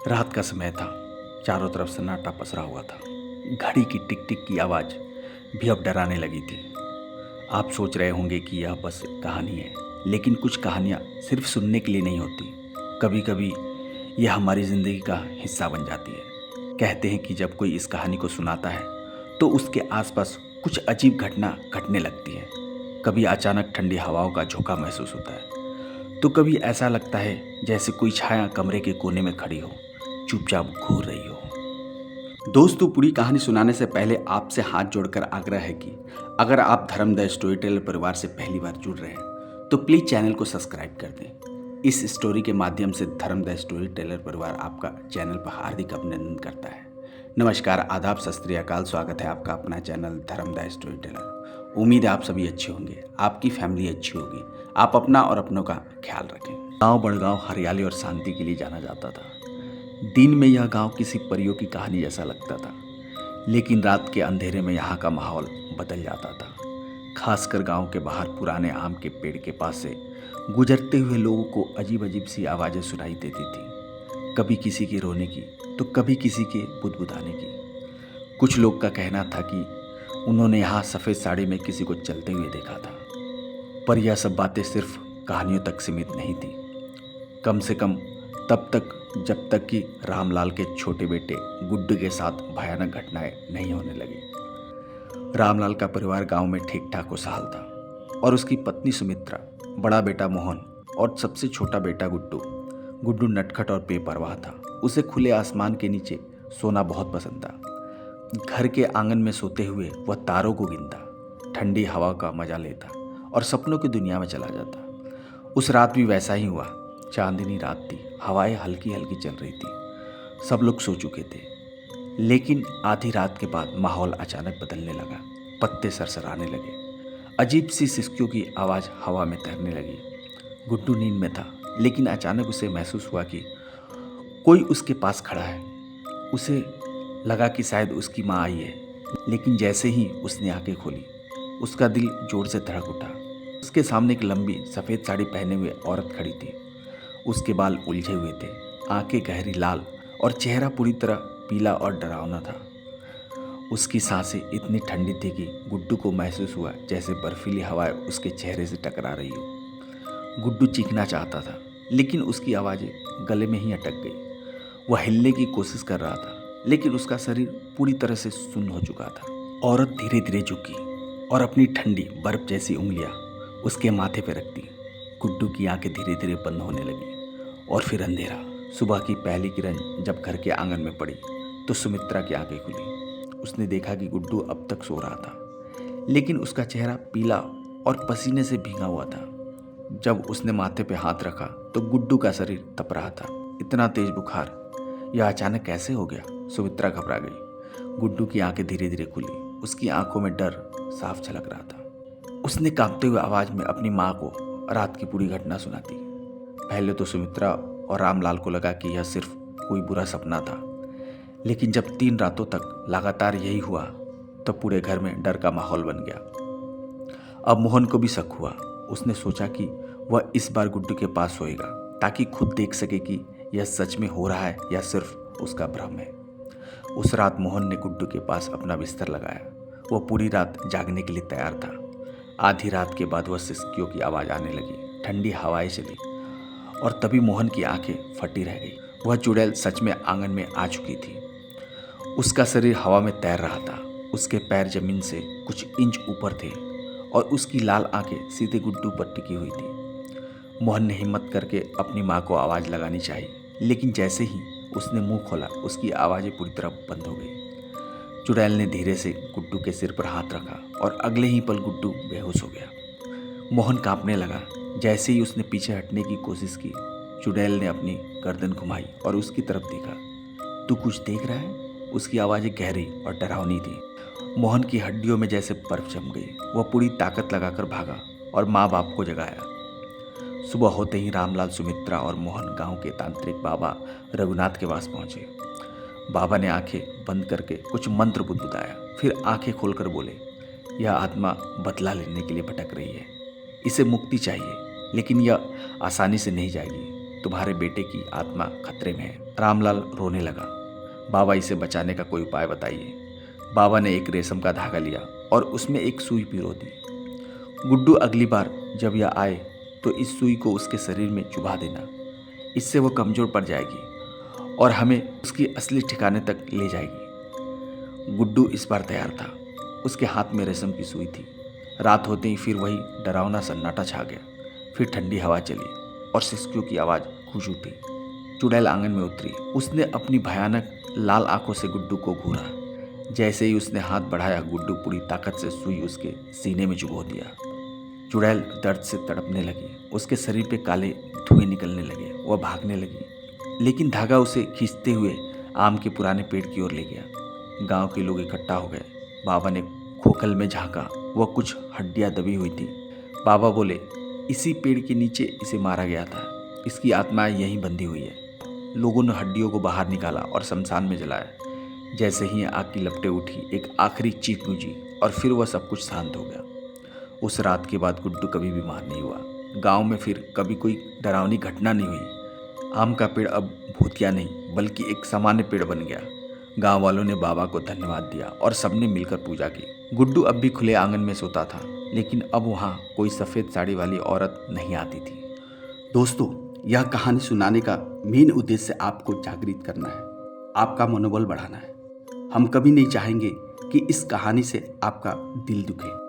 रात का समय था। चारों तरफ सन्नाटा पसरा हुआ था। घड़ी की टिक टिक की आवाज़ भी अब डराने लगी थी। आप सोच रहे होंगे कि यह बस कहानी है, लेकिन कुछ कहानियाँ सिर्फ सुनने के लिए नहीं होती। कभी कभी यह हमारी ज़िंदगी का हिस्सा बन जाती है। कहते हैं कि जब कोई इस कहानी को सुनाता है तो उसके आसपास कुछ अजीब घटना घटने लगती है। कभी अचानक ठंडी हवाओं का झोंका महसूस होता है, तो कभी ऐसा लगता है जैसे कोई छाया कमरे के कोने में खड़ी हो, चुपचाप घूर रही हो। दोस्तों, पूरी कहानी सुनाने से पहले आपसे हाथ जोड़कर आग्रह है कि अगर आप धर्म द स्टोरी टेलर परिवार से पहली बार जुड़ रहे हैं तो प्लीज़ चैनल को सब्सक्राइब कर दें। इस स्टोरी के माध्यम से धर्म द स्टोरी टेलर परिवार आपका चैनल पर हार्दिक अभिनंदन करता है। नमस्कार, आदाब, सत श्री अकाल। स्वागत है आपका अपना चैनल धर्म द स्टोरी टेलर। उम्मीद है आप सभी अच्छे होंगे, आपकी फैमिली अच्छी होगी। आप अपना और अपनों का ख्याल रखें। गाँव बड़गांव हरियाली और शांति के लिए जाना जाता था। दिन में यह गांव किसी परियों की कहानी जैसा लगता था, लेकिन रात के अंधेरे में यहाँ का माहौल बदल जाता था। खासकर गांव के बाहर पुराने आम के पेड़ के पास से गुजरते हुए लोगों को अजीब अजीब सी आवाज़ें सुनाई देती थी। कभी किसी के रोने की तो कभी किसी के बुदबुदाने की। कुछ लोग का कहना था कि उन्होंने यहाँ सफ़ेद साड़ी में किसी को चलते हुए देखा था। पर यह सब बातें सिर्फ कहानियों तक सीमित नहीं थी। कम से कम तब तक जब तक कि रामलाल के छोटे बेटे गुड्डू के साथ भयानक घटनाएं नहीं होने लगी। रामलाल का परिवार गांव में ठीक ठाक खुशहाल था और उसकी पत्नी सुमित्रा, बड़ा बेटा मोहन और सबसे छोटा बेटा गुड्डू। गुड्डू नटखट और बेपरवाह था। उसे खुले आसमान के नीचे सोना बहुत पसंद था। घर के आंगन में सोते हुए वह तारों को गिनता, ठंडी हवा का मजा लेता और सपनों की दुनिया में चला जाता। उस रात भी वैसा ही हुआ। चांदनी रात थी, हवाएं हल्की हल्की चल रही थी। सब लोग सो चुके थे, लेकिन आधी रात के बाद माहौल अचानक बदलने लगा। पत्ते सरसराने लगे, अजीब सी सिसकियों की आवाज़ हवा में तैरने लगी। गुड्डू नींद में था, लेकिन अचानक उसे महसूस हुआ कि कोई उसके पास खड़ा है। उसे लगा कि शायद उसकी माँ आई है, लेकिन जैसे ही उसने आंखें खोली, उसका दिल जोर से धड़क उठा। उसके सामने एक लंबी सफ़ेद साड़ी पहने हुए औरत खड़ी थी। उसके बाल उलझे हुए थे, आंखें गहरी लाल और चेहरा पूरी तरह पीला और डरावना था। उसकी सांसें इतनी ठंडी थी कि गुड्डू को महसूस हुआ जैसे बर्फीली हवाएं उसके चेहरे से टकरा रही हो। गुड्डू चीखना चाहता था, लेकिन उसकी आवाज़ें गले में ही अटक गई। वह हिलने की कोशिश कर रहा था, लेकिन उसका शरीर पूरी तरह से सुन्न हो चुका था। औरत धीरे धीरे झुकी और अपनी ठंडी बर्फ जैसी उंगलियां उसके माथे पर रख दी। गुड्डू की आंखें धीरे धीरे बंद होने लगी और फिर अंधेरा। सुबह की पहली किरण जब घर के आंगन में पड़ी तो सुमित्रा की आंखें खुली। उसने देखा कि गुड्डू अब तक सो रहा था, लेकिन उसका चेहरा पीला और पसीने से भीगा हुआ था। जब उसने माथे पे हाथ रखा तो गुड्डू का शरीर तप रहा था। इतना तेज बुखार, यह अचानक कैसे हो गया? सुमित्रा घबरा गई। गुड्डू की आंखें धीरे धीरे खुली। उसकी आंखों में डर साफ झलक रहा था। उसने कांपते हुए आवाज में अपनी माँ को रात की पूरी घटना सुना दी। पहले तो सुमित्रा और रामलाल को लगा कि यह सिर्फ कोई बुरा सपना था, लेकिन जब 3 रातों तक लगातार यही हुआ तो पूरे घर में डर का माहौल बन गया। अब मोहन को भी शक हुआ। उसने सोचा कि वह इस बार गुड्डू के पास सोएगा, ताकि खुद देख सके कि यह सच में हो रहा है या सिर्फ उसका भ्रम है। उस रात मोहन ने गुड्डू के पास अपना बिस्तर लगाया। वह पूरी रात जागने के लिए तैयार था। आधी रात के बाद वह सिसकियों की आवाज़ आने लगी, ठंडी हवाएं चली और तभी मोहन की आंखें फटी रह गई। वह चुड़ैल सच में आंगन में आ चुकी थी। उसका शरीर हवा में तैर रहा था। उसके पैर जमीन से कुछ इंच ऊपर थे और उसकी लाल आंखें सीधे गुड्डू पर टिकी हुई थी। मोहन ने हिम्मत करके अपनी माँ को आवाज़ लगानी चाहिए, लेकिन जैसे ही उसने मुंह खोला उसकी आवाज़ें पूरी तरह बंद हो गई। चुड़ैल ने धीरे से गुड्डू के सिर पर हाथ रखा और अगले ही पल गुड्डू बेहोश हो गया। मोहन कांपने लगा। जैसे ही उसने पीछे हटने की कोशिश की, चुड़ैल ने अपनी गर्दन घुमाई और उसकी तरफ देखा। तू कुछ देख रहा है? उसकी आवाज़ें गहरी और डरावनी थी। मोहन की हड्डियों में जैसे बर्फ जम गई। वह पूरी ताकत लगाकर भागा और माँ बाप को जगाया। सुबह होते ही रामलाल, सुमित्रा और मोहन गांव के तांत्रिक बाबा रघुनाथ के पास पहुंचे। बाबा ने आंखें बंद करके कुछ मंत्र बुदबुदाया, फिर आंखें खोलकर बोले, यह आत्मा बदला लेने के लिए भटक रही है। इसे मुक्ति चाहिए, लेकिन यह आसानी से नहीं जाएगी। तुम्हारे बेटे की आत्मा खतरे में है। रामलाल रोने लगा। बाबा, इसे बचाने का कोई उपाय बताइए। बाबा ने एक रेशम का धागा लिया और उसमें एक सुई पिरो दी। गुड्डू, अगली बार जब यह आए तो इस सुई को उसके शरीर में चुभा देना। इससे वो कमज़ोर पड़ जाएगी और हमें उसकी असली ठिकाने तक ले जाएगी। गुड्डू इस बार तैयार था। उसके हाथ में रेशम की सुई थी। रात होते ही फिर वही डरावना सन्नाटा छा गया। फिर ठंडी हवा चली और सिसकियों की आवाज़ गूंज उठी। चुड़ैल आंगन में उतरी। उसने अपनी भयानक लाल आंखों से गुड्डू को घूरा। जैसे ही उसने हाथ बढ़ाया, गुड्डू पूरी ताकत से सुई उसके सीने में चुभो दिया। चुड़ैल दर्द से तड़पने लगी। उसके शरीर पे काले धुएं निकलने लगे। वह भागने लगी, लेकिन धागा उसे खींचते हुए आम के पुराने पेड़ की ओर ले गया। गांव के लोग इकट्ठा हो गए। बाबा ने खोखल में झांका। वह कुछ हड्डियां दबी हुई थी। बाबा बोले, इसी पेड़ के नीचे इसे मारा गया था। इसकी आत्मा यहीं बंधी हुई है। लोगों ने हड्डियों को बाहर निकाला और शमशान में जलाया। जैसे ही आग की लपटें उठी, एक आखिरी चीख गूंजी और फिर वह सब कुछ शांत हो गया। उस रात के बाद गुड्डू कभी बीमार नहीं हुआ। गांव में फिर कभी कोई डरावनी घटना नहीं हुई। आम का पेड़ अब भूतिया नहीं बल्कि एक सामान्य पेड़ बन गया। गांव वालों ने बाबा को धन्यवाद दिया और सबने मिलकर पूजा की। गुड्डू अब भी खुले आंगन में सोता था, लेकिन अब वहाँ कोई सफ़ेद साड़ी वाली औरत नहीं आती थी। दोस्तों, यह कहानी सुनाने का मेन उद्देश्य आपको जागृत करना है, आपका मनोबल बढ़ाना है। हम कभी नहीं चाहेंगे कि इस कहानी से आपका दिल दुखे।